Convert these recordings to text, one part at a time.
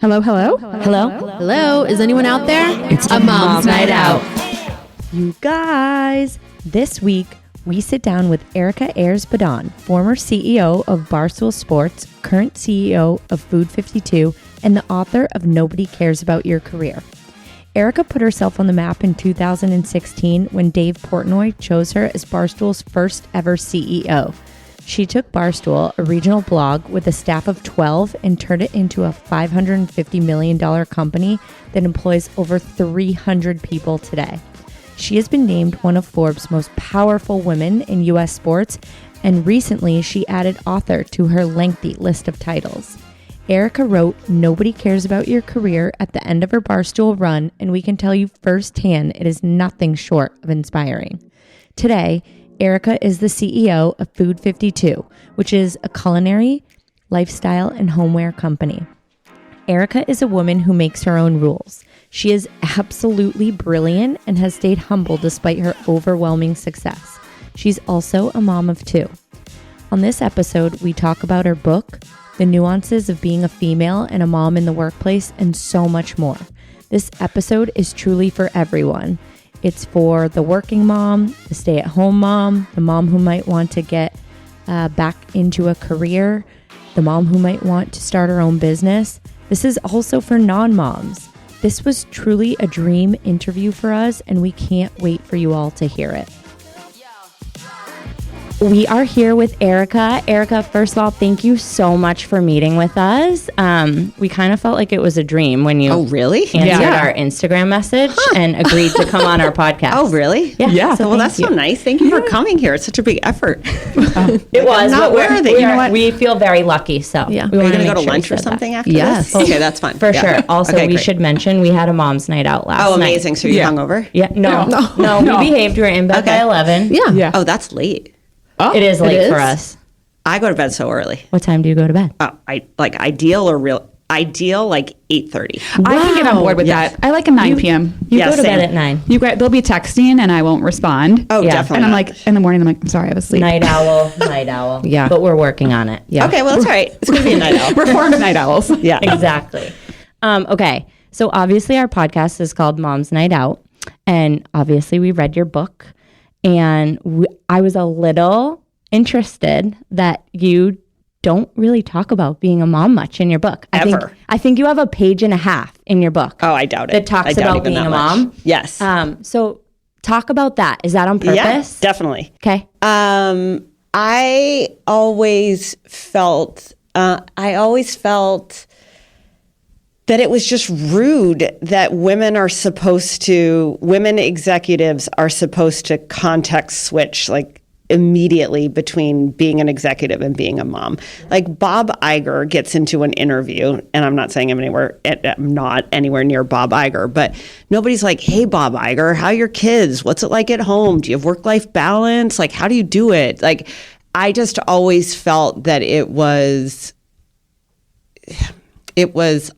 Hello, hello? Hello? Hello? Is anyone out there? It's a mom's night out. You guys, this week we sit down with Erika Ayers Badan, former CEO of Barstool Sports, current CEO of Food 52, and the author of Nobody Cares About Your Career. Erika put herself on the map in 2016 when Dave Portnoy chose her as Barstool's first ever CEO. She took Barstool, a regional blog with a staff of 12, and turned it into a $550 million company that employs over 300 people today. She has been named one of Forbes' most powerful women in U.S. sports, and recently she added author to her lengthy list of titles. Erika wrote Nobody Cares About Your Career at the end of her Barstool run, and we can tell you firsthand it is nothing short of inspiring. Today, Erika is the CEO of Food 52, which is a culinary, lifestyle, and homeware company. Erika is a woman who makes her own rules. She is absolutely brilliant and has stayed humble despite her overwhelming success. She's also a mom of two. On this episode, we talk about her book, the nuances of being a female and a mom in the workplace, and so much more. This episode is truly for everyone. It's for the working mom, the stay-at-home mom, the mom who might want to get back into a career, the mom who might want to start her own business. This is also for non-moms. This was truly a dream interview for us, and we can't wait for you all to hear it. We are here with Erika. Erika, first of all, thank you so much for meeting with us. We kind of felt like it was a dream when you answered our Instagram message and agreed to come on our podcast. Oh, really? Yeah. So, well, that's so nice. Thank you for coming here. It's such a big effort. It was. I'm not worthy. You know what? We feel very lucky. So yeah. Are you going to go to lunch or something after this? Okay, that's fine. For sure. Also, we should mention we had a mom's night out last night. Oh, amazing. So you hungover? Yeah. No, we behaved. We were in bed by 11. Yeah. Oh, that's late. Oh, it is late for us. I go to bed so early. What time do you go to bed? Ideal like 8:30. I can get on board with that. I like a 9 p.m. You go to bed at 9. They'll be texting and I won't respond. Oh, definitely. And I'm like, in the morning, I'm like, I'm sorry, I was asleep. Night owl. Yeah. But we're working on it. Yeah. Okay, well, that's all right. It's going to be a night owl. We're formed night owls. Yeah. Exactly. Okay. So obviously our podcast is called Mom's Night Out. And obviously we read your book. And I was a little interested that you don't really talk about being a mom much in your book. I think you have a page and a half in your book. Oh, I doubt it. That talks about being a mom. Yes. So talk about that. Is that on purpose? Yeah, definitely. Okay. I always felt that it was just rude that women executives are supposed to context switch like immediately between being an executive and being a mom. Like Bob Iger gets into an interview, and I'm not saying I'm not anywhere near Bob Iger, but nobody's like, hey, Bob Iger, how are your kids? What's it like at home? Do you have work-life balance? Like, how do you do it? Like, I just always felt that it was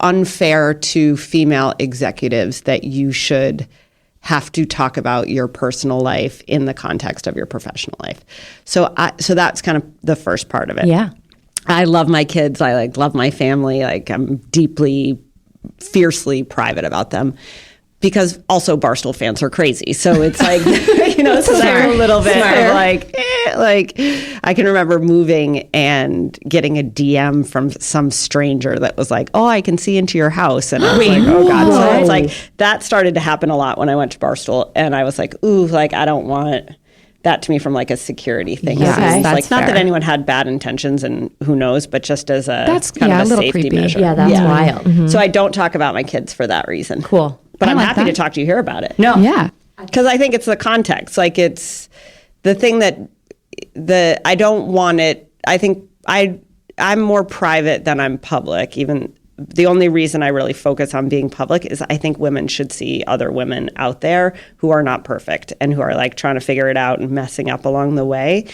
unfair to female executives that you should have to talk about your personal life in the context of your professional life. So that's kind of the first part of it. Yeah. I love my kids. I love my family. I'm deeply, fiercely private about them. Because also Barstool fans are crazy. So it's like, so they're a little bit I can remember moving and getting a DM from some stranger that was like, oh, I can see into your house. And I was like, oh God. So it's like, that started to happen a lot when I went to Barstool. And I was like, ooh, I don't want that to me from a security thing. Yeah, that's not that anyone had bad intentions and who knows, but just as a safety creepy measure. Yeah, that's wild. Mm-hmm. So I don't talk about my kids for that reason. Cool. But I'm happy to talk to you here about it. No. Yeah. Because I think it's the context. It's the thing that I don't want it. I think I'm more private than I'm public. Even the only reason I really focus on being public is I think women should see other women out there who are not perfect and who are trying to figure it out and messing up along the way.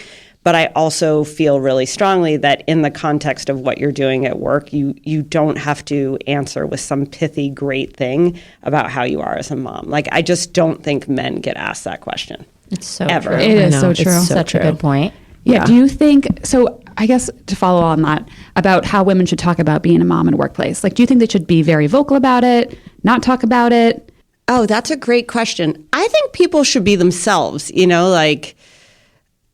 But I also feel really strongly that in the context of what you're doing at work, you don't have to answer with some pithy, great thing about how you are as a mom. I just don't think men get asked that question. It's so ever. true. It is so true. It's such a good point. Yeah. Do you think, so I guess to follow on that, about how women should talk about being a mom in a workplace. Like, do you think they should be very vocal about it, not talk about it? Oh, that's a great question. I think people should be themselves, like,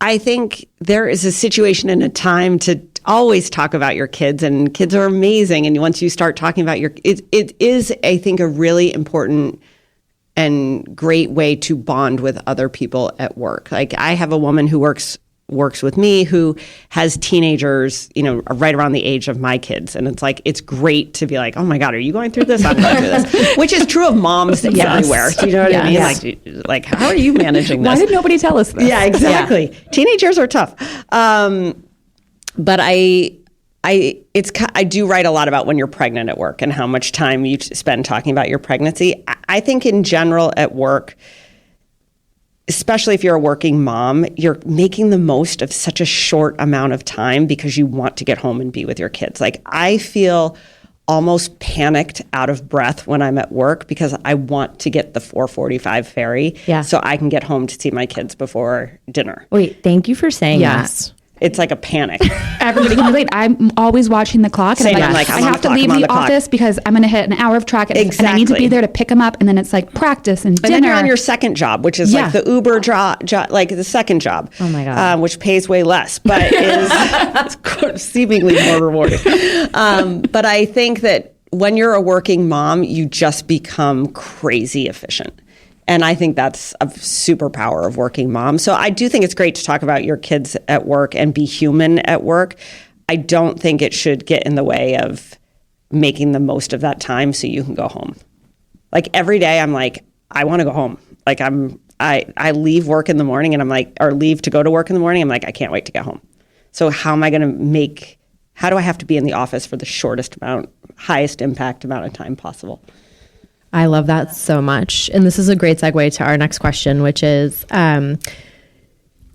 I think there is a situation and a time to always talk about your kids, and kids are amazing. And once you start talking about it is, I think, a really important and great way to bond with other people at work. Like, I have a woman who works with me who has teenagers, right around the age of my kids. And it's like, it's great to be like, oh my God, are you going through this? I'm going through this. Which is true of moms everywhere. Do you know what I mean? Yes. Like, how are you managing this? Why did nobody tell us this? Yeah, exactly. Yeah. Teenagers are tough. But I do write a lot about when you're pregnant at work and how much time you spend talking about your pregnancy. I think in general at work, especially if you're a working mom, you're making the most of such a short amount of time because you want to get home and be with your kids. Like, I feel almost panicked, out of breath when I'm at work because I want to get the 4:45 ferry so I can get home to see my kids before dinner. Wait, thank you for saying that. It's like a panic. Everybody can relate. I'm always watching the clock, and I'm like, I have to leave the office because I'm going to hit an hour of track, and I need to be there to pick them up. And then it's like practice and dinner. And then you're on your second job, which is like the Uber job, like the second job. Oh my God. Which pays way less, but is seemingly more rewarding. But I think that when you're a working mom, you just become crazy efficient. And I think that's a superpower of working moms. So I do think it's great to talk about your kids at work and be human at work. I don't think it should get in the way of making the most of that time so you can go home. Like, every day I'm like, I want to go home. Like, I leave work in the morning and I'm like, or leave to go to work in the morning. I'm like, I can't wait to get home. So how am I going to how do I have to be in the office for the highest impact amount of time possible? I love that so much. And this is a great segue to our next question, which is,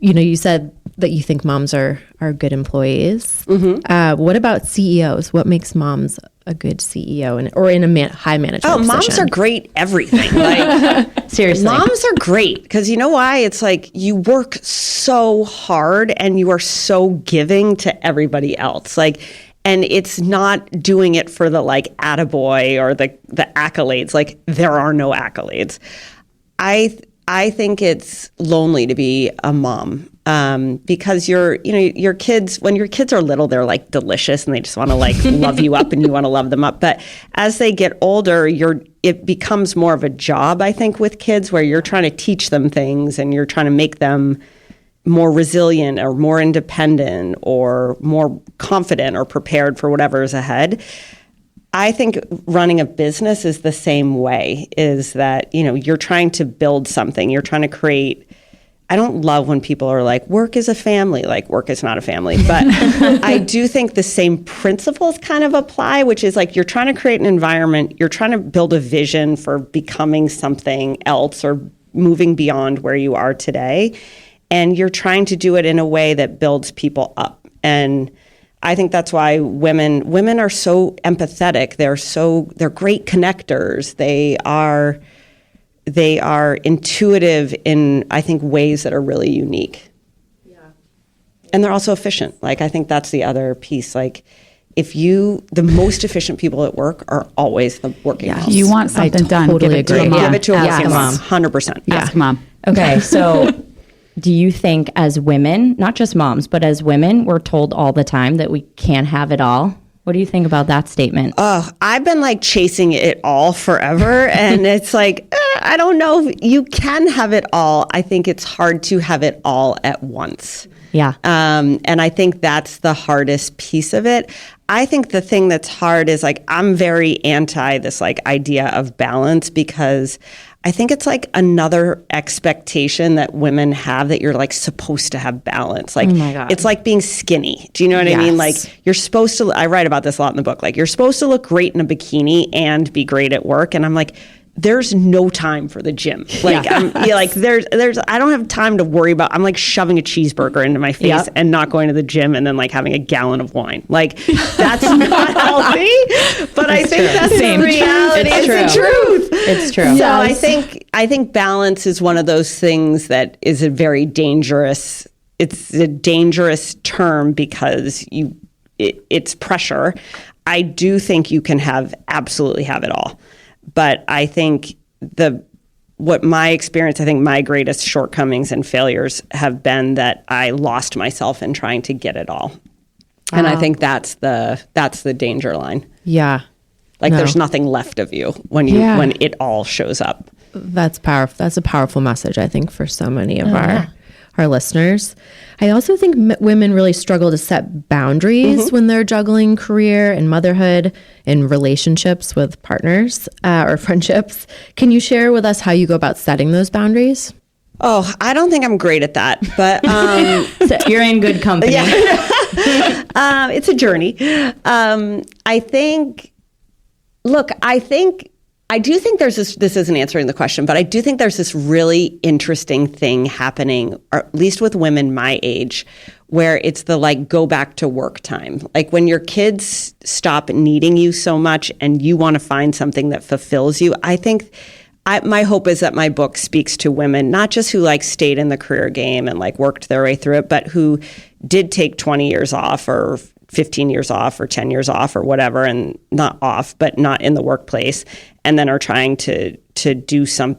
you said that you think moms are good employees. Mm-hmm. What about CEOs? What makes moms a good CEO or in a high management position? Moms are great everything. Like, seriously. Moms are great because you know why? It's like you work so hard and you are so giving to everybody else. Like, and it's not doing it for the like attaboy or the accolades. Like, there are no accolades. I think it's lonely to be a mom because your kids, when your kids are little, they're like delicious and they just want to like love you up and you want to love them up. But as they get older, it becomes more of a job, I think, with kids where you're trying to teach them things and you're trying to make them more resilient or more independent or more confident or prepared for whatever is ahead. I think running a business is the same way, is that, you're trying to build something. You're trying to create. I don't love when people are like, work is a family. Like, work is not a family. But I do think the same principles kind of apply, which is like you're trying to create an environment. You're trying to build a vision for becoming something else or moving beyond where you are today. And you're trying to do it in a way that builds people up. And I think that's why women are so empathetic. They're great connectors. They are intuitive in, I think, ways that are really unique. Yeah. And they're also efficient. Like, I think that's the other piece. Like, the most efficient people at work are always the working moms. You want something done, totally give it to a mom. Give it to a Ask working mom. mom. 100%. Ask mom. Okay, so do you think as women, not just moms, but as women, we're told all the time that we can't have it all? What do you think about that statement? I've been like chasing it all forever. And it's like, I don't know if you can have it all. I think it's hard to have it all at once. Yeah. And I think that's the hardest piece of it. I think the thing that's hard is like, I'm very anti this like idea of balance because I think it's like another expectation that women have that you're like supposed to have balance. Like, oh my God. It's like being skinny. Do you know what I mean? Like, you're supposed to, I write about this a lot in the book, like you're supposed to look great in a bikini and be great at work. And I'm like, there's no time for the gym. Like, there's I don't have time to worry about, I'm like shoving a cheeseburger into my face and not going to the gym and then like having a gallon of wine. Like, that's not healthy, but I think that's the reality. It's the truth. It's true. So I think balance is one of those things that is a very dangerous a dangerous term because it's pressure. I do think you can absolutely have it all. But I think my experience, I think my greatest shortcomings and failures have been that I lost myself in trying to get it all. Wow. And I think that's the danger line. Yeah. There's nothing left of you when it all shows up. That's powerful. That's a powerful message, I think, for so many of our listeners. I also think women really struggle to set boundaries when they're juggling career and motherhood and relationships with partners or friendships. Can you share with us how you go about setting those boundaries? Oh, I don't think I'm great at that, but so you're in good company. Yeah. It's a journey. I do think there's this isn't answering the question, but I do think there's this really interesting thing happening, or at least with women my age, where it's the go back to work time. When your kids stop needing you so much and you want to find something that fulfills you. I think my hope is that my book speaks to women, not just who stayed in the career game and worked their way through it, but who did take 20 years off or 15 years off or 10 years off or whatever, and not off, but not in the workplace, and then are trying to reinvent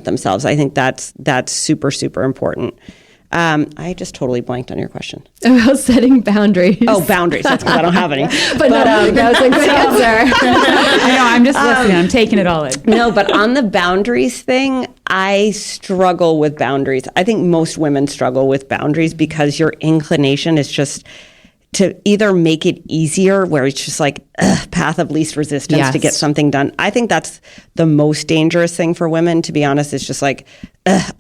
themselves. I think that's super, super important. I just totally blanked on your question. About setting boundaries. Oh, boundaries. That's because I don't have any. but no, that was a good answer. I know, I'm just listening. I'm taking it all in. No, but on the boundaries thing, I struggle with boundaries. I think most women struggle with boundaries because your inclination is just to either make it easier, where it's just path of least resistance to get something done. I think that's the most dangerous thing for women, to be honest. It's just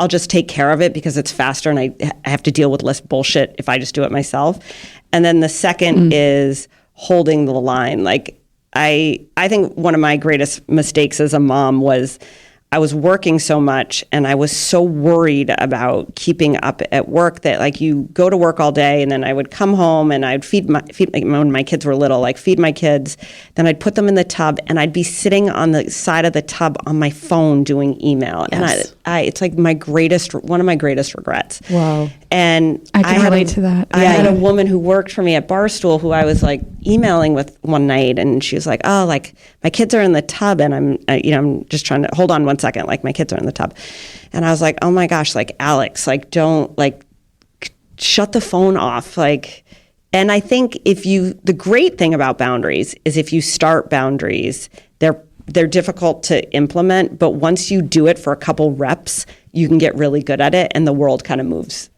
I'll just take care of it because it's faster and I have to deal with less bullshit if I just do it myself. And then the second is holding the line. I think one of my greatest mistakes as a mom was I was working so much and I was so worried about keeping up at work that you go to work all day and then I would come home and I'd feed when my kids were little, feed my kids. Then I'd put them in the tub and I'd be sitting on the side of the tub on my phone doing email. Yes. And it's one of my greatest regrets. Wow. And I can relate to that. I had a woman who worked for me at Barstool who I was emailing with one night, and she was my kids are in the tub and I'm just trying to hold on one second, my kids are in the tub. And I was oh my gosh, Alex, don't shut the phone off. And I think the great thing about boundaries is if you start boundaries, they're difficult to implement, but once you do it for a couple reps, you can get really good at it and the world kind of moves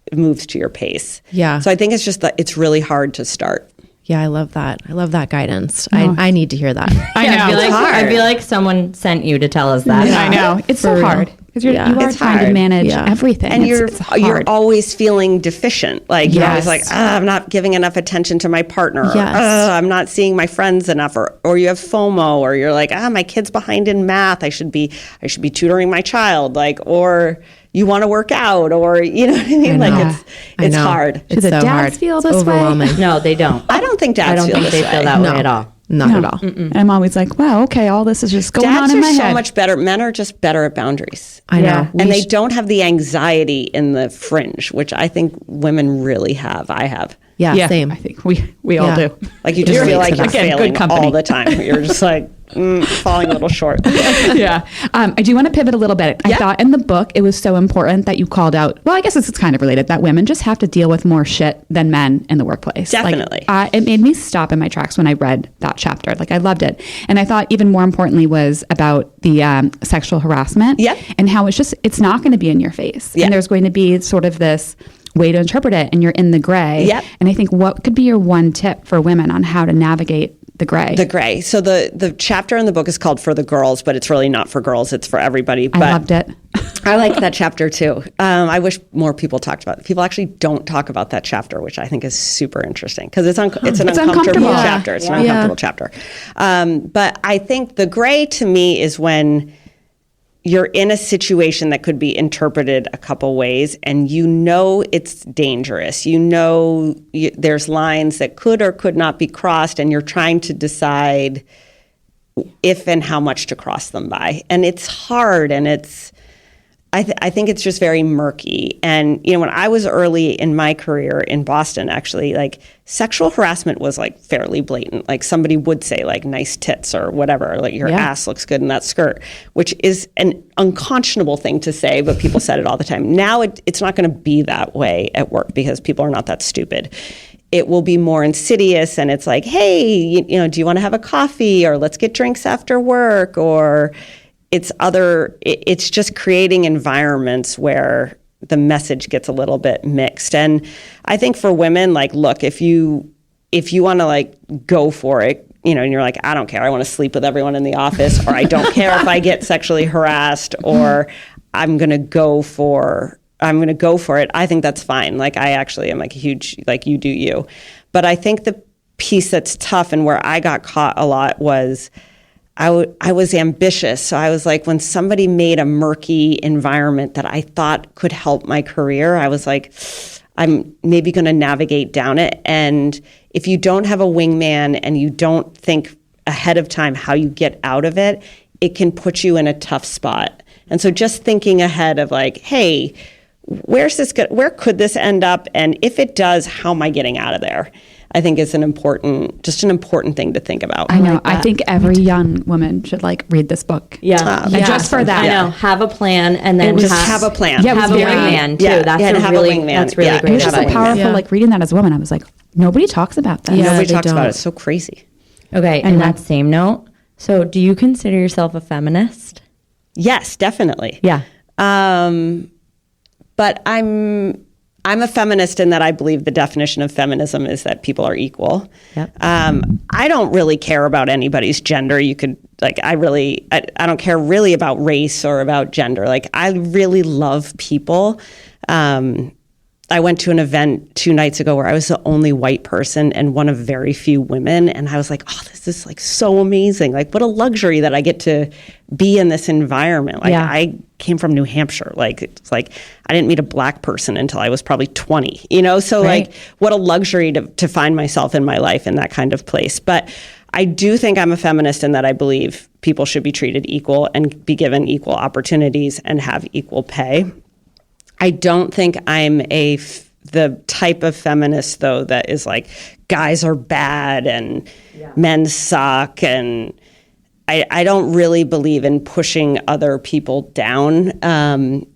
to your pace. Yeah. So I think it's just that it's really hard to start. Yeah, I love that. I love that guidance. Oh. I need to hear that. I know. I feel like someone sent you to tell us that. Yeah. I know. It's so hard. Because you are trying to manage everything. And you're always feeling deficient. You're always I'm not giving enough attention to my partner. Yes. I'm not seeing my friends enough. Or you have FOMO, or you're my kid's behind in math. I should be tutoring my child. Or you want to work out, or you know what I mean? It's hard. Do the dads feel this way? No, they don't. I don't think dads feel this way. They feel that way at all. Not at all. And I'm always wow, okay, all this is just going on in my head. Dads are so much better. Men are just better at boundaries. I know. And they don't have the anxiety in the fringe, which I think women really have. I have. Yeah, same. I think we all do. You just feel you're failing all the time. You're just falling a little short. Yeah. I do want to pivot a little bit. I thought in the book it was so important that you called out, well, I guess it's kind of related, that women just have to deal with more shit than men in the workplace. Definitely. It made me stop in my tracks when I read that chapter. I loved it. And I thought even more importantly was about the sexual harassment and how it's not going to be in your face. And there's going to be sort of this way to interpret it, and you're in the gray. Yep. And I think what could be your one tip for women on how to navigate the gray? The gray. So the chapter in the book is called For the Girls, but it's really not for girls. It's for everybody. I loved it. I liked that chapter too. I wish more people talked about it. People actually don't talk about that chapter, which I think is super interesting because it's an uncomfortable chapter. It's an uncomfortable chapter. But I think the gray to me is when you're in a situation that could be interpreted a couple ways, and it's dangerous. There's lines that could or could not be crossed, and you're trying to decide if and how much to cross them by. And it's hard, and I think it's just very murky. And, you know, when I was early in my career in Boston, actually, like sexual harassment was like fairly blatant. Like somebody would say like nice tits or whatever, like your ass looks good in that skirt, which is an unconscionable thing to say, but people said it all the time. Now it's not going to be that way at work because people are not that stupid. It will be more insidious, and it's like, hey, you know, do you want to have a coffee, or let's get drinks after work, or it's just creating environments where the message gets a little bit mixed. And I think for women, like, look, if you want to like go for it, you know, and you're like, I don't care, I want to sleep with everyone in the office, or I don't care if I get sexually harassed, or I'm going to go for it. I think that's fine. Like, I actually am like a huge, like, you do you. But I think the piece that's tough and where I got caught a lot was I was ambitious. So I was like, when somebody made a murky environment that I thought could help my career, I was like, I'm maybe going to navigate down it. And if you don't have a wingman and you don't think ahead of time how you get out of it, it can put you in a tough spot. And so just thinking ahead of like, hey, where could this end up? And if it does, how am I getting out of there? I think is an important thing to think about. I know. I think every young woman should like read this book. Yeah. Just for that. I know. Have a plan and then just have a plan. Yeah, have a wingman too. Yeah, That's have really a wingman. That's really great. It was just so powerful. Like reading that as a woman, I was like, nobody talks about that. Yeah. Nobody they talks about don't. it. It's so crazy. Okay. And that same note. So, do you consider yourself a feminist? Yes, definitely. Yeah. But I'm a feminist in that I believe the definition of feminism is that people are equal. Yep. I don't really care about anybody's gender. You could like, I don't care really about race or about gender. Like, I really love people. I went to an event 2 nights ago where I was the only white person and one of very few women. And I was like, oh, this is like so amazing. Like, what a luxury that I get to be in this environment. Like, I came from New Hampshire. Like, it's like, I didn't meet a black person until I was probably 20, you know? So like, what a luxury to find myself in my life in that kind of place. But I do think I'm a feminist in that I believe people should be treated equal and be given equal opportunities and have equal pay. I don't think I'm the type of feminist, though, that is like, guys are bad and men suck. And I don't really believe in pushing other people down,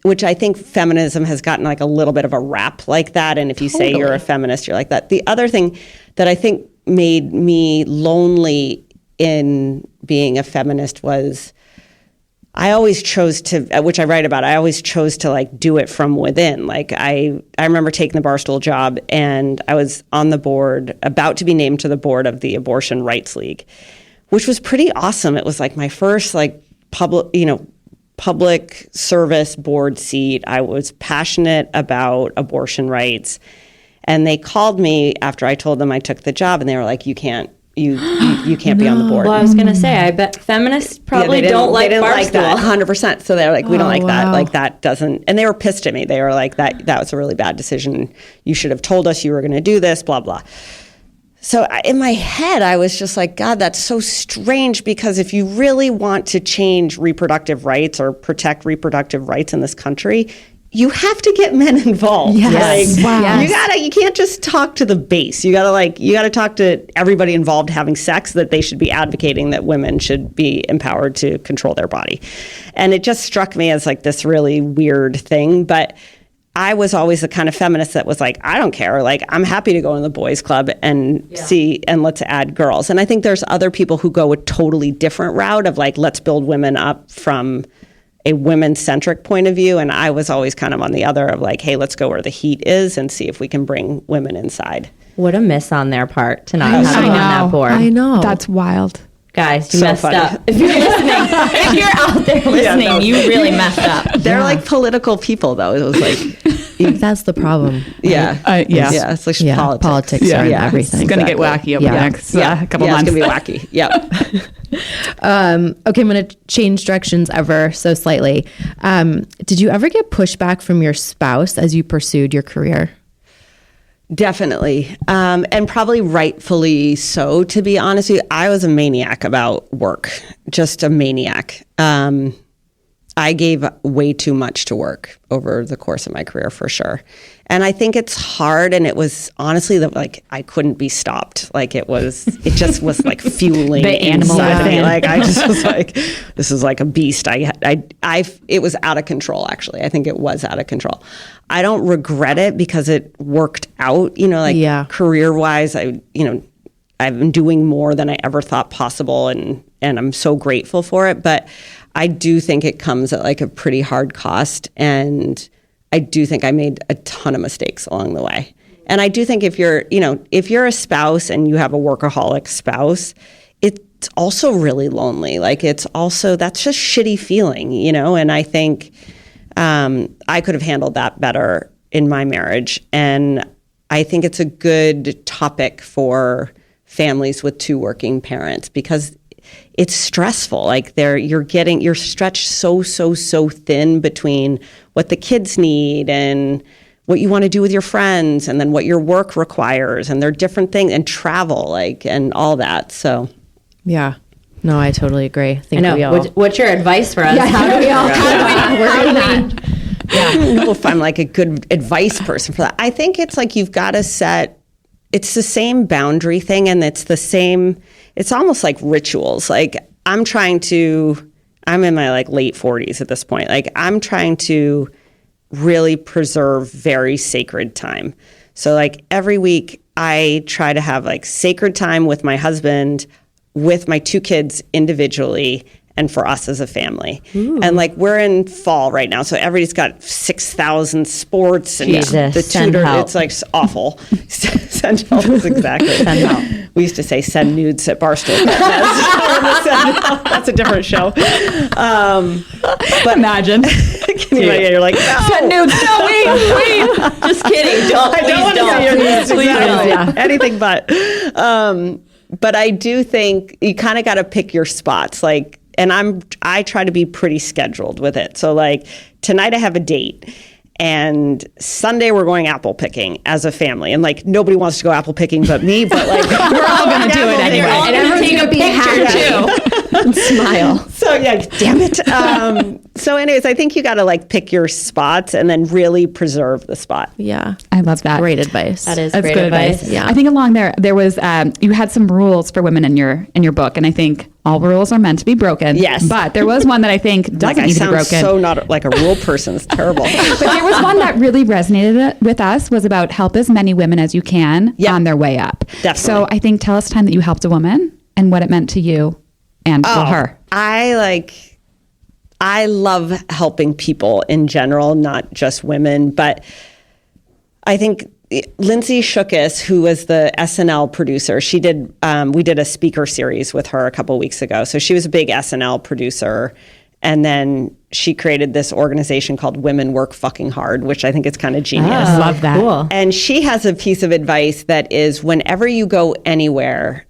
which I think feminism has gotten like a little bit of a rap like that. And if you say you're a feminist, you're like that. The other thing that I think made me lonely in being a feminist was I always chose to, which I write about, I always chose to like do it from within. Like I remember taking the Barstool job and I was on the board, about to be named to the board of the Abortion Rights League, which was pretty awesome. It was like my first like public service board seat. I was passionate about abortion rights. And they called me after I told them I took the job and they were like, you can't be on the board. Well, I was going to say, I bet feminists probably don't like Barstool. Like that, 100%. So they're like, we don't like that. Like that doesn't, and they were pissed at me. They were like, that was a really bad decision. You should have told us you were going to do this, blah, blah. So in my head, I was just like, God, that's so strange, because if you really want to change reproductive rights or protect reproductive rights in this country, you have to get men involved. Yes. Like, Wow. You can't just talk to the base. You gotta talk to everybody involved having sex, that they should be advocating that women should be empowered to control their body. And it just struck me as like this really weird thing. But I was always the kind of feminist that was like, I don't care. Like, I'm happy to go in the boys club and see, and let's add girls. And I think there's other people who go a totally different route of like, let's build women up from a women-centric point of view. And I was always kind of on the other of like, hey, let's go where the heat is and see if we can bring women inside. What a miss on their part to not have them on that board. I know. That's wild. Guys, you So messed funny. up. If you're listening, if you're out there listening, you really messed up. They're like political people, though. It was like, That's the problem. yeah. It's like Politics Yeah. are Yeah. everything. It's going to get wacky over the next couple months. It's going to be wacky. Yep. Okay, I'm going to change directions ever so slightly. Did you ever get pushback from your spouse as you pursued your career? Definitely. And probably rightfully so, to be honest with you. I was a maniac about work, just a maniac. I gave way too much to work over the course of my career, for sure. And I think it's hard, and it was honestly like I couldn't be stopped. Like it just was like fueling the animal inside me. Like I just was like, this is like a beast. It was out of control. Actually, I think it was out of control. I don't regret it because it worked out. Career wise, I've been doing more than I ever thought possible, and I'm so grateful for it. But I do think it comes at like a pretty hard cost, and I do think I made a ton of mistakes along the way. And I do think if you're a spouse and you have a workaholic spouse, it's also really lonely. Like that's just shitty feeling, and I think I could have handled that better in my marriage. And I think it's a good topic for families with two working parents because it's stressful. Like you're stretched so thin between what the kids need and what you want to do with your friends and then what your work requires, and they're different things, and travel, and all that. So yeah. No, I totally agree. I think we all. What's your advice for us? Yeah, how do we I don't know if I'm like a good advice person for that. I think it's like you've got to set, it's the same boundary thing, and it's almost like rituals. Like I'm in my like late 40s at this point. Like I'm trying to really preserve very sacred time. So like every week I try to have like sacred time with my husband, with my two kids individually, and for us as a family. Ooh. And like we're in fall right now, so everybody's got 6,000 sports and the tutor. It's like awful. Send help is exactly. Send help. We used to say send nudes at Barstool. That's a different show. But imagine. You're like, no. Send nudes. No, wait. Just kidding. I don't want to see your nudes. Exactly. Yeah. Anything but. But I do think you kind of got to pick your spots. Like, and I try to be pretty scheduled with it. So like tonight I have a date, and Sunday we're going apple picking as a family. And like nobody wants to go apple picking but me, but like we're all going to do it anyway. And everyone's going to be happy too. And smile. So yeah, damn it. So anyways, I think you got to like pick your spots and then really preserve the spot. Yeah. I love that. Great advice. That's great good advice. Yeah. I think along there was, you had some rules for women in your book. And I think all rules are meant to be broken. Yes. But there was one that I think doesn't need to be broken. I sound so not like a rule person. It's terrible. But there was one that really resonated with us, was about help as many women as you can on their way up. Definitely. So I think tell us a time that you helped a woman and what it meant to you and for her. I love helping people in general, not just women, but I think Lindsay Shookus, who was the SNL producer, we did a speaker series with her a couple weeks ago. So she was a big SNL producer. And then she created this organization called Women Work Fucking Hard, which I think is kind of genius. Oh, love that. Cool. And she has a piece of advice that is, whenever you go anywhere,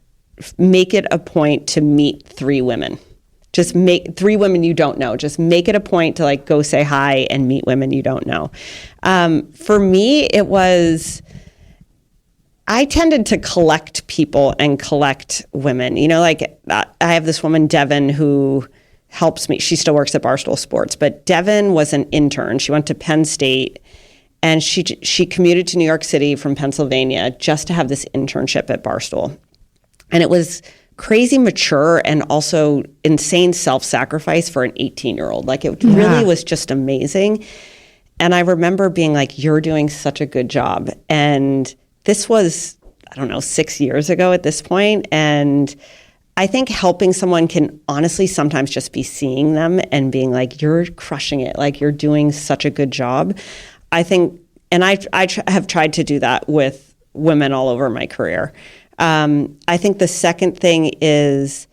make it a point to meet 3 women. Just make 3 women you don't know. Just make it a point to like go say hi and meet women you don't know. For me, it was, I tended to collect people and collect women. Like I have this woman, Devin, who helps me. She still works at Barstool Sports, but Devin was an intern. She went to Penn State, and she commuted to New York City from Pennsylvania just to have this internship at Barstool. And it was crazy mature and also insane self-sacrifice for an 18-year-old. Like it really was just amazing. And I remember being like, you're doing such a good job. And this was, 6 years ago at this point. And I think helping someone can honestly sometimes just be seeing them and being like, you're crushing it. Like you're doing such a good job. I think, and I have tried to do that with women all over my career. I think the second thing is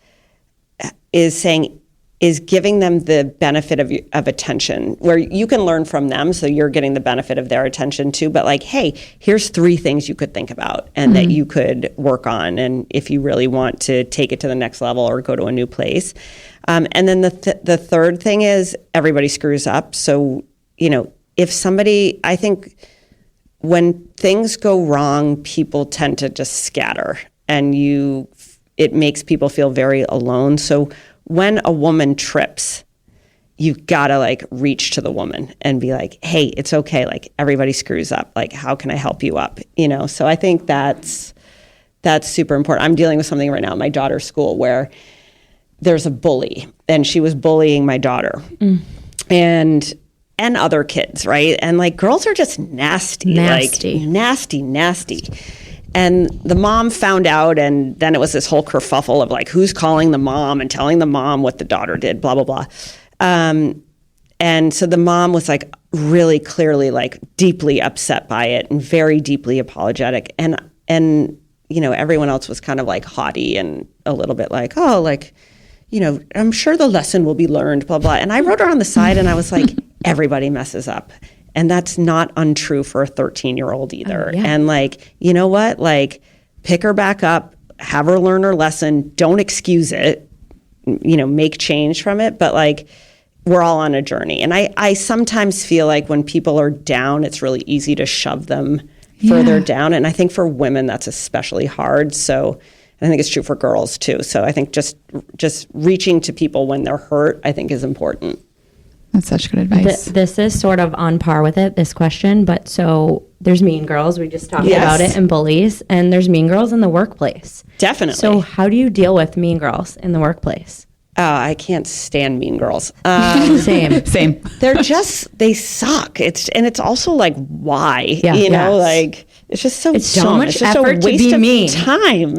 giving them the benefit of attention, where you can learn from them, so you're getting the benefit of their attention too. But like, hey, here's 3 things you could think about and that you could work on, and if you really want to take it to the next level or go to a new place. And then the third thing is everybody screws up. So if somebody, I think, when things go wrong, people tend to just scatter, and it makes people feel very alone. So when a woman trips, you've got to like reach to the woman and be like, hey, it's okay. Like everybody screws up. Like, how can I help you up? You know? So I think that's super important. I'm dealing with something right now at my daughter's school where there's a bully and she was bullying my daughter and other kids. Right. And like girls are just nasty. Like nasty. And the mom found out, and then it was this whole kerfuffle of like, who's calling the mom and telling the mom what the daughter did, blah, blah, blah. And so the mom was like really clearly like deeply upset by it and very deeply apologetic. And, you know, everyone else was kind of like haughty and a little bit like, oh, like, you know, I'm sure the lesson will be learned, blah, blah. And I wrote her on the side and I was like, everybody messes up. And that's not untrue for a 13-year-old either. And like, you know what? Like, pick her back up, have her learn her lesson. Don't excuse it, you know, make change from it. But like, we're all on a journey. And I sometimes feel like when people are down, it's really easy to shove them further down. And I think for women, that's especially hard. So I think it's true for girls too. So I think just reaching to people when they're hurt, I think is important. That's such good advice. This is sort of on par with it, this question. But so there's mean girls. We just talked about it, and bullies. And there's mean girls in the workplace. Definitely. So how do you deal with mean girls in the workplace? I can't stand mean girls. Same. They suck. It's also like, why? You know, like it's just so dumb. Much it's just effort a waste to be of mean. Time.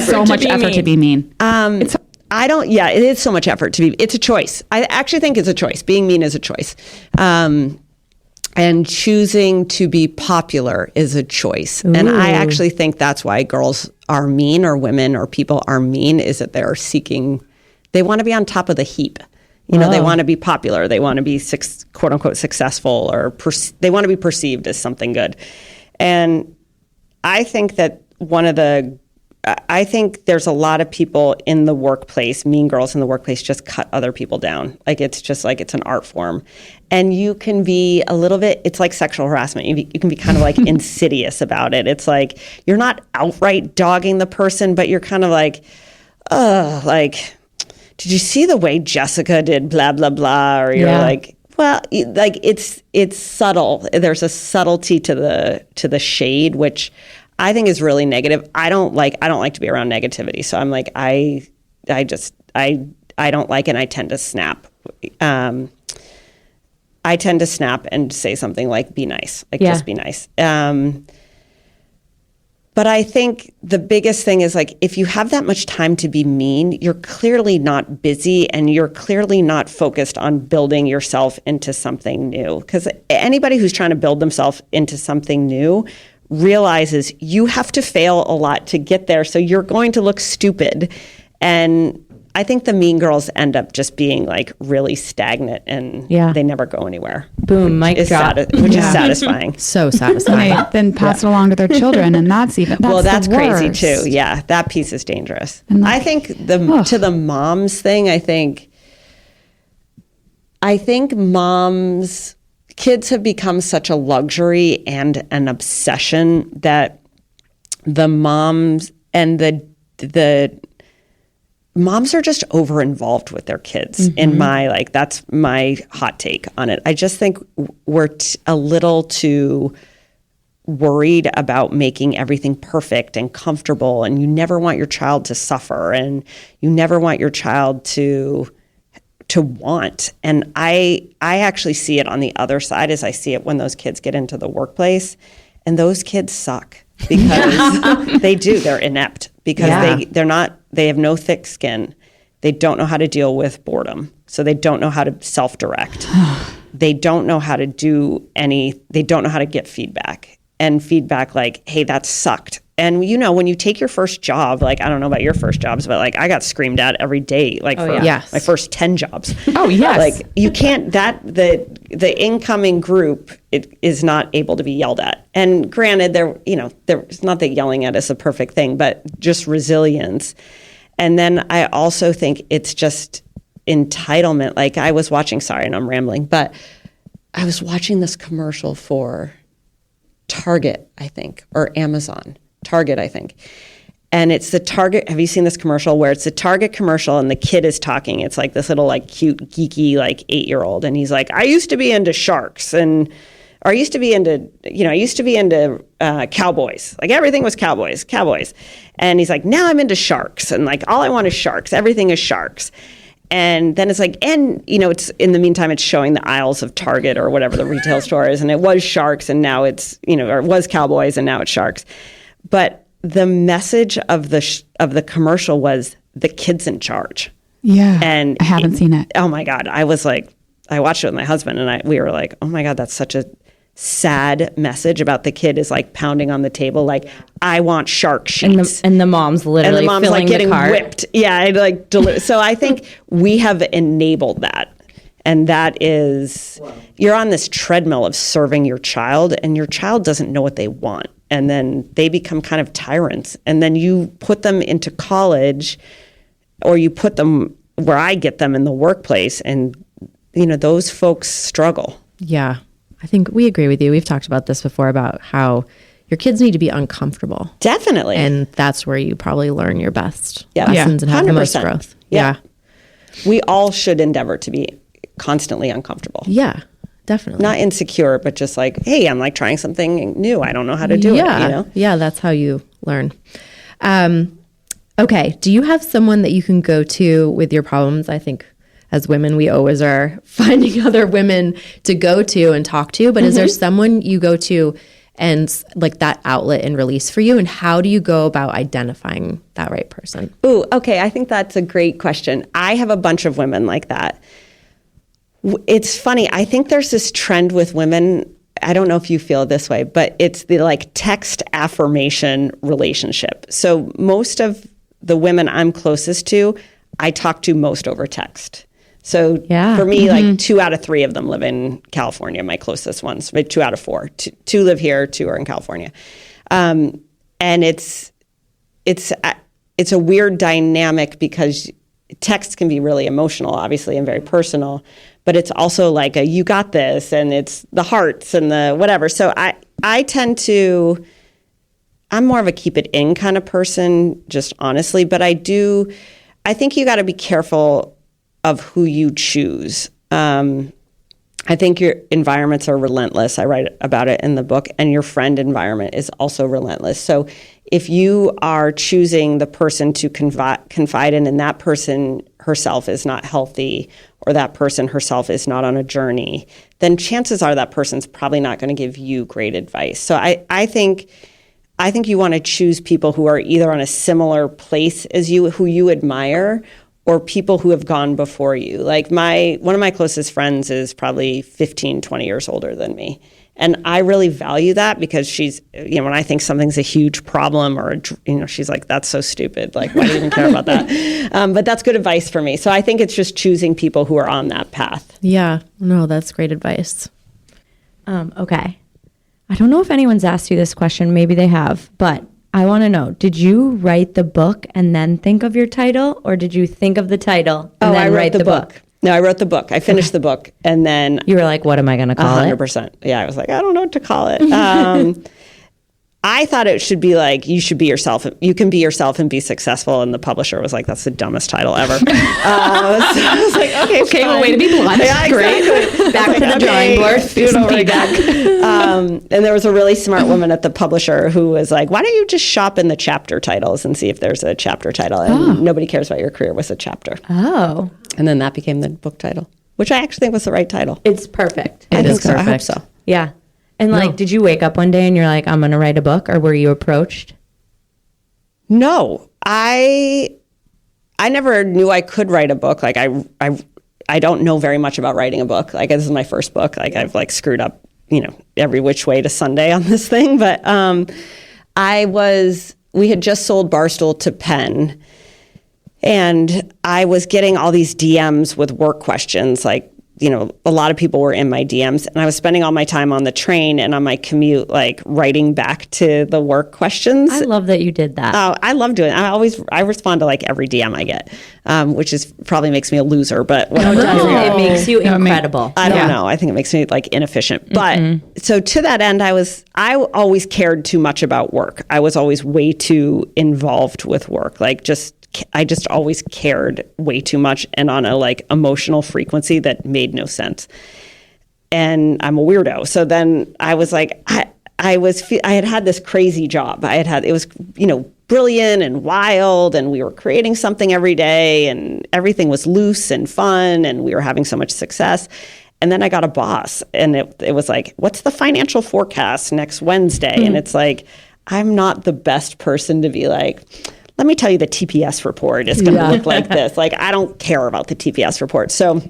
So much effort to be mean. It is so much effort to be. It's a choice. I actually think it's a choice. Being mean is a choice. And choosing to be popular is a choice. Ooh. And I actually think that's why girls are mean, or women or people are mean, is that they're seeking, they want to be on top of the heap. You know, they want to be popular. They want to be quote unquote successful, or they want to be perceived as something good. And I think that I think there's a lot of people in the workplace, mean girls in the workplace, just cut other people down. Like, it's just like, it's an art form. And you can be a little bit, it's like sexual harassment. You can be kind of like insidious about it. It's like, you're not outright dogging the person, but you're kind of like, like, did you see the way Jessica did blah, blah, blah? Or you're like, well, like it's subtle. There's a subtlety to the shade, which I think is really negative. I don't like to be around negativity. So I'm like, I don't like it, and I tend to snap. I tend to snap and say something like, be nice. Like, just be nice. But I think the biggest thing is, like, if you have that much time to be mean, you're clearly not busy, and you're clearly not focused on building yourself into something new. Because anybody who's trying to build themselves into something new realizes you have to fail a lot to get there. So you're going to look stupid. And I think the mean girls end up just being like really stagnant, and they never go anywhere. Boom, mic drop. Which is satisfying. So satisfying. And they then pass it along to their children, and that's crazy too. Yeah, that piece is dangerous. I think to the moms thing, I think kids have become such a luxury and an obsession that the moms and the moms are just over involved with their kids. Mm-hmm. That's my hot take on it. I just think we're a little too worried about making everything perfect and comfortable, and you never want your child to suffer, and you never want your child to want. And I actually see it on the other side, as I see it when those kids get into the workplace, and those kids suck because they're inept, because they have no thick skin. They don't know how to deal with boredom. So they don't know how to self-direct. They don't know how to they don't know how to get feedback, and feedback like, hey, that sucked. And, you know, when you take your first job, like, I don't know about your first jobs, but like, I got screamed at every day, like my first 10 jobs. Oh, yes. Like, you can't, the incoming group, it is not able to be yelled at. And granted, it's not that yelling at is a perfect thing, but just resilience. And then I also think it's just entitlement. Like, I was watching, sorry, and I'm rambling, but I was watching this commercial for Target, I think, or Amazon. Target, I think. And it's the Target. Have you seen this commercial where it's the Target commercial and the kid is talking? It's like this little like cute, geeky, like 8-year-old. And he's like, I used to be into sharks or I used to be into cowboys. Like everything was cowboys. And he's like, now I'm into sharks. And like, all I want is sharks. Everything is sharks. And then it's like, it's in the meantime, it's showing the aisles of Target or whatever the retail store is. And it was sharks and now it's, or it was cowboys and now it's sharks. But the message of the commercial was the kid's in charge. Yeah. And I haven't seen it. Oh my God. I was like, I watched it with my husband and we were like, oh my God, that's such a sad message about the kid is like pounding on the table. Like, I want shark sheets. And the mom's literally and the mom's filling like getting the cart. whipped. Yeah. So I think we have enabled that. And that is, you're on this treadmill of serving your child and your child doesn't know what they want. And then they become kind of tyrants. And then you put them into college or you put them where I get them in the workplace. And, those folks struggle. Yeah. I think we agree with you. We've talked about this before about how your kids need to be uncomfortable. Definitely. And that's where you probably learn your best Yeah. lessons and have the most 100%. growth. Yeah. We all should endeavor to be constantly uncomfortable. Yeah, definitely. Not insecure, but just like, hey, I'm like trying something new. I don't know how to do it, Yeah, that's how you learn. Okay, do you have someone that you can go to with your problems? I think as women, we always are finding other women to go to and talk to, but is there someone you go to and like that outlet and release for you? And how do you go about identifying that right person? Ooh, okay. I think that's a great question. I have a bunch of women like that. It's funny. I think there's this trend with women. I don't know if you feel this way, but it's the like text affirmation relationship. So most of the women I'm closest to, I talk to most over text. So for me, like 2 out of 3 of them live in California, my closest ones, 2 out of 4. Two live here, 2 are in California. And it's a weird dynamic because text can be really emotional, obviously, and very personal, but it's also like you got this, and it's the hearts and the whatever. So I tend to, I'm more of a keep it in kind of person, just honestly, but I think you got to be careful of who you choose. I think your environments are relentless. I write about it in the book, and your friend environment is also relentless. So if you are choosing the person to confide in, and that person herself is not healthy, or that person herself is not on a journey, then chances are that person's probably not going to give you great advice. So I think you want to choose people who are either on a similar place as you, who you admire, or people who have gone before you. Like one of my closest friends is probably 15, 20 years older than me. And I really value that because she's, when I think something's a huge problem or, she's like, that's so stupid. Like, why do you even care about that? But that's good advice for me. So I think it's just choosing people who are on that path. Yeah, no, that's great advice. Okay. I don't know if anyone's asked you this question. Maybe they have, but I want to know, did you write the book and then think of your title, or did you think of the title and then write the book? No, I wrote the book. I finished the book, and then you were like, what am I going to call 100%. Yeah, I was like, I don't know what to call it. I thought it should be like, you should be yourself. You can be yourself and be successful. And the publisher was like, that's the dumbest title ever. So I was like, okay, well, way to be blunt. Yeah, great. Exactly. Back to the drawing board. Do some feedback. And there was a really smart woman at the publisher who was like, why don't you just shop in the chapter titles and see if there's a chapter title? And Nobody Cares About Your Career was a chapter. Oh. And then that became the book title, which I actually think was the right title. It's perfect. I think so. Perfect. I hope so. Yeah. And did you wake up one day and you're like, I'm going to write a book, or were you approached? No, I never knew I could write a book. Like I don't know very much about writing a book. Like this is my first book. Like I've like screwed up, every which way to Sunday on this thing. But we had just sold Barstool to Penn, and I was getting all these DMs with work questions like, a lot of people were in my DMs, and I was spending all my time on the train and on my commute, like writing back to the work questions. I love that you did that. Oh, I love doing it. I respond to like every DM I get, which is probably makes me a loser, but whatever. It makes you incredible. I don't know. I think it makes me like inefficient. But so to that end, I always cared too much about work. I was always way too involved with work. I just always cared way too much and on a like emotional frequency that made no sense. And I'm a weirdo. So then I was like, I had this crazy job. It was, brilliant and wild, and we were creating something every day, and everything was loose and fun, and we were having so much success. And then I got a boss, and it was like, what's the financial forecast next Wednesday? And it's like, I'm not the best person to be like, let me tell you the TPS report is going to look like this. Like, I don't care about the TPS report. So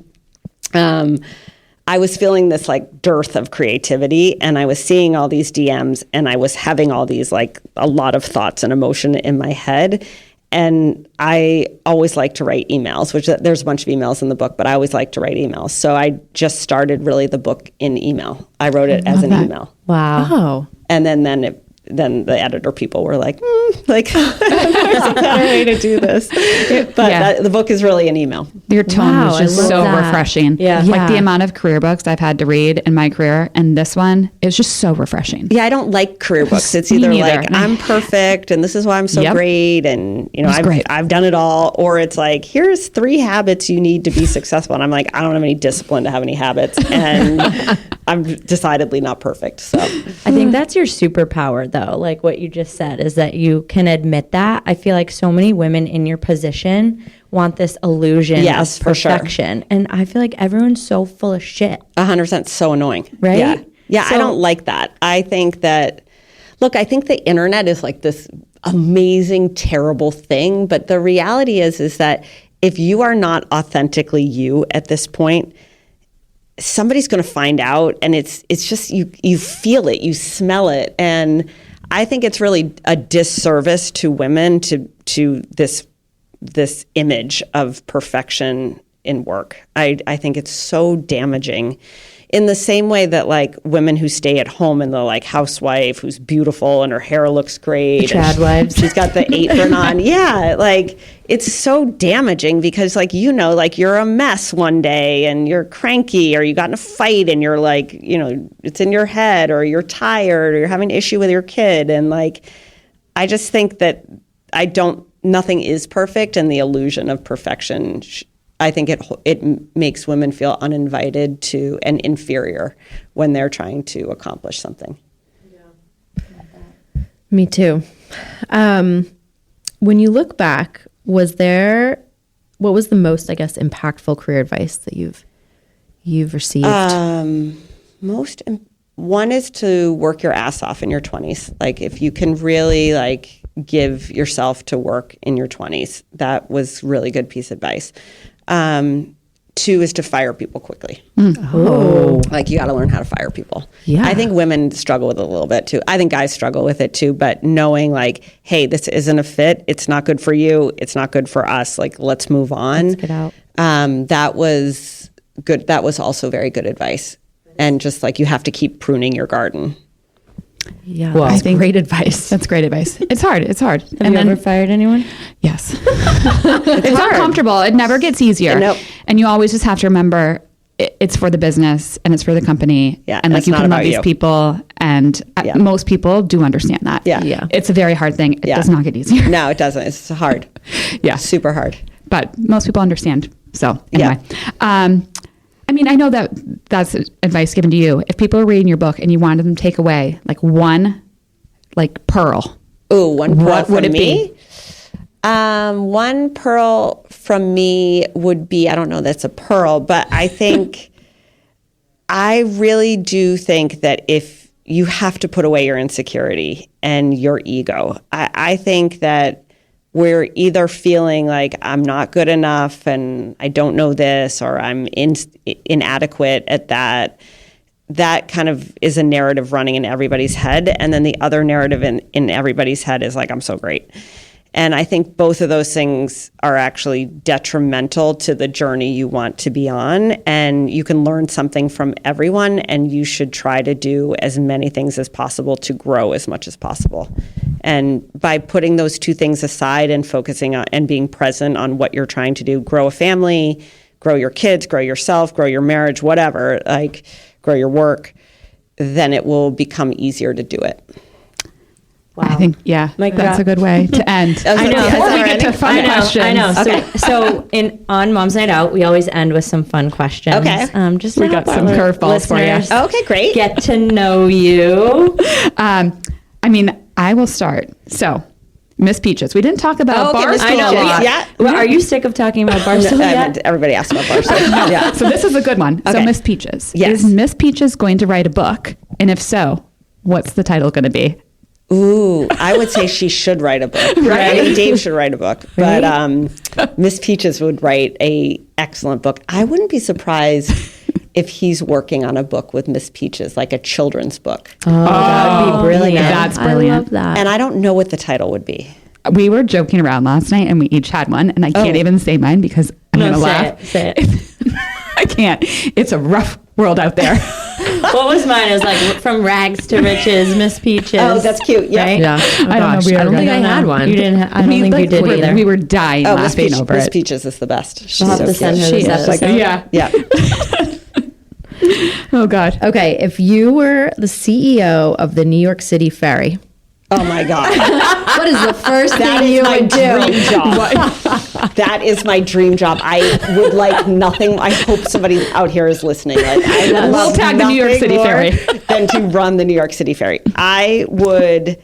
I was feeling this like dearth of creativity, and I was seeing all these DMs, and I was having all these like a lot of thoughts and emotion in my head. And I always like to write emails, which there's a bunch of emails in the book, but I always like to write emails. So I just started really the book in email. I wrote it as an email. Wow. Oh. And then the editor people were like, there's a better way to do this. But the book is really an email. Your tone was just so refreshing. Yeah. Like the amount of career books I've had to read in my career, and this one, it was just so refreshing. Yeah, I don't like career books. It's either like, I'm perfect and this is why I'm so great, and I've done it all, or it's like, here's 3 habits you need to be successful. And I'm like, I don't have any discipline to have any habits, and I'm decidedly not perfect. So I think that's your superpower, though. Like what you just said is that you can admit that. I feel like so many women in your position want this illusion of perfection. For sure. And I feel like everyone's so full of shit. 100%, so annoying. Right? Yeah, so, I don't like that. I think the internet is like this amazing, terrible thing. But the reality is that if you are not authentically you at this point, somebody's going to find out, and it's just you feel it, you smell it, and I think it's really a disservice to women to this image of perfection in work. I think it's so damaging. In the same way that like women who stay at home and the like housewife who's beautiful and her hair looks great, the trad wives, she's got the apron on. Yeah, like it's so damaging because like like you're a mess one day and you're cranky, or you got in a fight and you're like it's in your head, or you're tired, or you're having an issue with your kid, and like I just think that nothing is perfect, and the illusion of perfection. I think it makes women feel uninvited to and inferior when they're trying to accomplish something. Yeah. Me too. When you look back, what was the most, I guess, impactful career advice that you've received? One is to work your ass off in your 20s. Like if you can really like give yourself to work in your 20s, that was really good piece of advice. 2 is to fire people quickly. Oh. Like you got to learn how to fire people. Yeah. I think women struggle with it a little bit too. I think guys struggle with it too, but knowing like, hey, this isn't a fit. It's not good for you. It's not good for us. Like, let's move on. Let's get out. That was good. That was also very good advice. And just like, you have to keep pruning your garden. Yeah, well, that's great advice. That's great advice. It's hard. Have you ever fired anyone? Yes. It's not comfortable. It never gets easier. Nope. And you always just have to remember it's for the business and it's for the company. Yeah, and like you can love these people, and most people do understand that. Yeah. It's a very hard thing. It does not get easier. No, it doesn't. It's hard. Yeah. Super hard. But most people understand. So anyway. I mean, I know that's advice given to you. If people are reading your book and you wanted them to take away like one like pearl. Ooh, one pearl what from would it me? be? One pearl from me would be, I don't know that's a pearl, but I think, I really do think that if you have to put away your insecurity and your ego, I think that we're either feeling like I'm not good enough and I don't know this, or I'm inadequate at that. That kind of is a narrative running in everybody's head. And then the other narrative in everybody's head is like, I'm so great. And I think both of those things are actually detrimental to the journey you want to be on. And you can learn something from everyone, and you should try to do as many things as possible to grow as much as possible. And by putting those two things aside and focusing on and being present on what you're trying to do, grow a family, grow your kids, grow yourself, grow your marriage, whatever, like grow your work, then it will become easier to do it. Wow. I think, that's a good way to end. I know. Before we get to fun questions. I know. Okay. So on Mom's Night Out, we always end with some fun questions. Okay. Just we got some curveballs for you. Okay, great. Get to know you. I will start. So, Miss Peaches. We didn't talk about Barstool. I know. Yeah. Well, are you sick of talking about Barstool yet? Everybody asks about Barstool. Yeah. So this is a good one. So Miss Peaches. Yes. Is Miss Peaches going to write a book? And if so, what's the title going to be? Ooh, I would say she should write a book. Right? I think Dave should write a book. But Miss Peaches would write a excellent book. I wouldn't be surprised if he's working on a book with Miss Peaches, like a children's book. That would be brilliant. That's brilliant. I love that. And I don't know what the title would be. We were joking around last night, and we each had one, and I can't even say mine because I'm going to laugh. Say it. I can't. It's a rough world out there. What was mine? It was like from rags to riches, Miss Peaches. Oh, that's cute. Yeah. Right? Yeah. Oh, I don't know. gosh. We I don't think I had one. You didn't. I don't think you did either. We were dying laughing over Miss it. Peaches is the best. She's We'll have so to send cute. her this episode. Yeah. Oh God. Okay, if you were the CEO of the New York City Ferry, Oh my God. what is the first That thing is you my would do? dream job. That is my dream job. I would like nothing. I hope somebody out here is listening. Like, I would We'll love tag the New York nothing City more Ferry. than to run the New York City Ferry. I would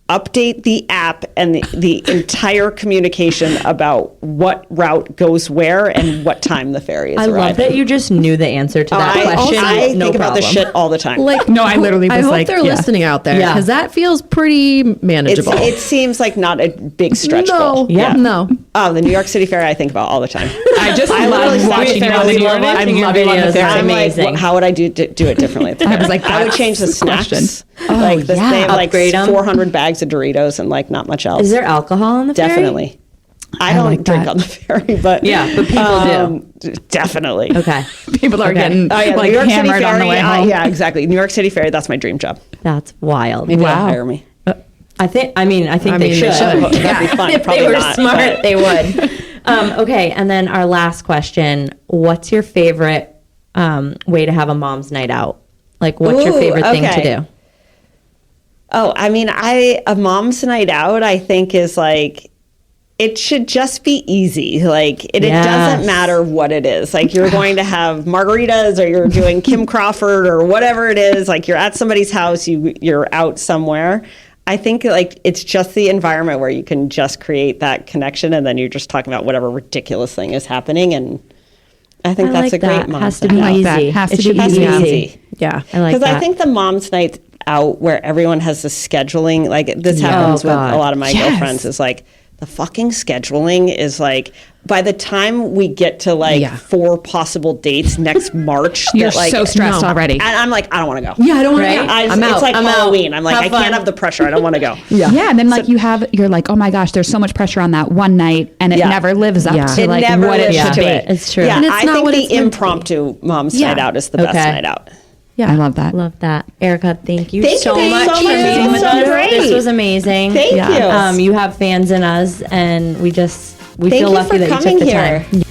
update the app and the entire communication about what route goes where and what time the ferry is I arriving. love that you just knew the answer to that question. I no think about problem. this shit all the time. No, I literally was I hope like, they're listening out there Yeah. because that feels pretty manageable. It seems like not a big stretch goal. No. Oh, the New York City Ferry I think about all the time. I just I love literally watching you on the love morning. I watching your love you on the videos. ferry. It's I'm amazing. like, how would I do it differently? I was like, I would that's change the the snacks. question. Like they have like Upgrade 'em. 400 bags of Doritos and like not much else. Is there alcohol on the ferry? Definitely. I don't like drink that. on the ferry, but people do. Definitely. Okay. People are getting Oh yeah, like New York City hammered on the Ferry. way home. Yeah, exactly. New York City Ferry. That's my dream job. That's wild. Maybe they'll Wow. hire me. I think they mean, should. they should. That'd be fun. If Probably they were not, smart, but- they would. Okay, and then our last question: what's your favorite way to have a mom's night out? Like, what's your Ooh, favorite thing to okay. do? Oh, I mean, a mom's night out, I think is like, it should just be easy. Like, it Yes. doesn't matter what it is. Like, you're going to have margaritas or you're doing Kim Crawford or whatever it is. Like, you're at somebody's house, you're out somewhere. I think like it's just the environment where you can just create that connection, and then you're just talking about whatever ridiculous thing is happening. And I think that's a great mom's Has to night be out. easy. that. Has It to should be easy. Yeah. I like Because that. I think the mom's night out where everyone has the scheduling, like this happens with God. a lot of my Yes. girlfriends, is like the fucking scheduling is like, by the time we get to like 4 possible dates next March, You're that, like, so stressed already. And I'm like, I don't want to go. Yeah, I don't want Right? to. I'm It's out. like I'm out. Halloween. I'm like, Have I fun. can't have the pressure. I don't want to go. Yeah, and then like you're like, oh my gosh, there's so much pressure on that one night, and it Yeah. never lives up Yeah. to It like never what it lives should to be. it. It's true. Yeah, And it's I not think what the it's meant to be. impromptu mom's Yeah. night out is the best Okay. night out. Yeah. I love that. Love that. Erica, thank you Thank so you much so for much. being This with was us. great. This was amazing. Thank you. You have fans in us, and we Thank feel you lucky for that you took coming the here. time.